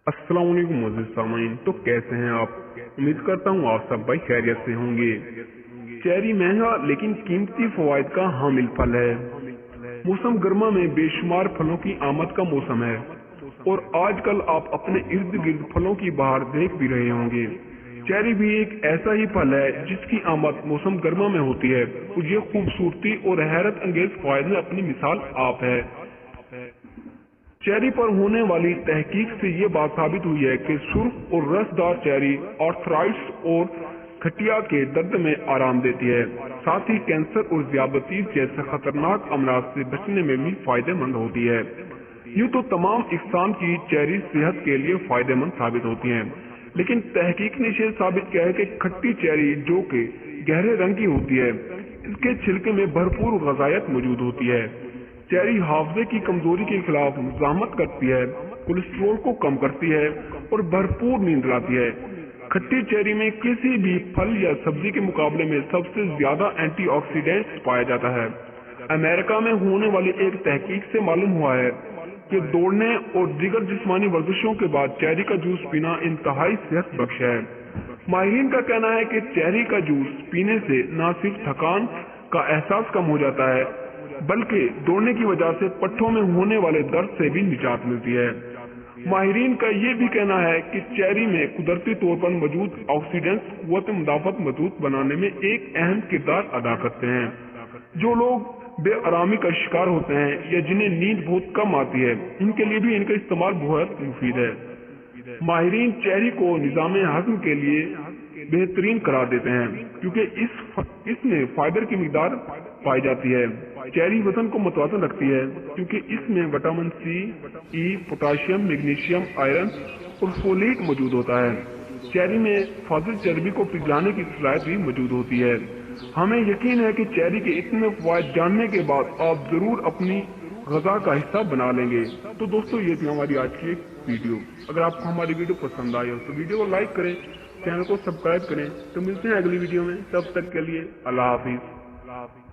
अस्सलाम वालेकुम मोअज़्ज़िज़ सामीन। तो कैसे हैं आप? उम्मीद करता हूँ आप सब भाई खैरियत से होंगे। चेरी महंगा लेकिन कीमती फवाइद का हामिल फल है। मौसम गर्मा में बेशुमार फलों की आमद का मौसम है और आजकल आप अपने इर्द गिर्द फलों की बहार देख भी रहे होंगे। चेरी भी एक ऐसा ही फल है जिसकी आमद मौसम गर्मा में होती है और ये खूबसूरती और हैरत अंगेज फवाइद में अपनी मिसाल आप है। चेरी पर होने वाली तहकीक से ये बात साबित हुई है कि सुर्ख और रसदार चेरी आर्थराइटिस और खटिया के दर्द में आराम देती है, साथ ही कैंसर और दियाबतीस जैसे खतरनाक अमराज से बचने में भी फायदेमंद होती है। यूँ तो तमाम इकसाम की चेरी सेहत के लिए फायदेमंद साबित होती हैं, लेकिन तहकीक ने ये साबित किया है कि खट्टी चेरी जो कि गहरे रंग की होती है, इसके छिलके में भरपूर ग़िज़ायत मौजूद होती है। चेरी हाफजे की कमजोरी के खिलाफ मुज़ाहमत करती है, कोलेस्ट्रॉल को कम करती है और भरपूर नींद लाती है। खट्टी चेरी में किसी भी फल या सब्जी के मुकाबले में सबसे ज्यादा एंटीऑक्सीडेंट्स पाया जाता है। अमेरिका में होने वाली एक तहकीक से मालूम हुआ है कि दौड़ने और दीगर जिस्मानी वर्जिशों के बाद चेरी का जूस पीना इंतहाई सेहत बख्श है। माहिरीन का कहना है कि चेरी का जूस पीने से न सिर्फ थकान का एहसास कम हो जाता है, बल्कि दौड़ने की वजह से पट्टों में होने वाले दर्द से भी निजात मिलती है। माहिरीन का ये भी कहना है कि चेरी में कुदरती तौर पर मौजूद ऑक्सीडेंट्स क़ुव्वत मुदाफ़त मजबूत बनाने में एक अहम किरदार अदा करते हैं। जो लोग बेआरामी का शिकार होते हैं या जिन्हें नींद बहुत कम आती है, इनके लिए भी इनका इस्तेमाल बहुत मुफीद है। माहिरीन चेरी को निज़ाम हज़म के लिए बेहतरीन करार देते हैं क्योंकि इसमें फाइबर की मिकदार पाई जाती है। चेरी वजन को मुतवाज़न रखती है क्योंकि इसमें विटामिन सी, ई, पोटाशियम, मैग्नीशियम, आयरन और फोलेट मौजूद होता है। चेरी में फाजिल चर्बी को पिघलाने की सलाहियत भी मौजूद होती है। हमें यकीन है कि चेरी के इतने फायदे जानने के बाद आप जरूर अपनी ग़िज़ा का हिस्सा बना लेंगे। तो दोस्तों, ये थी हमारी आज की एक वीडियो। अगर आपको हमारी वीडियो पसंद आई हो तो वीडियो को लाइक करें, चैनल को सब्सक्राइब करें। तो मिलते हैं अगली वीडियो में, तब तक के लिए अल्लाह हाफिज।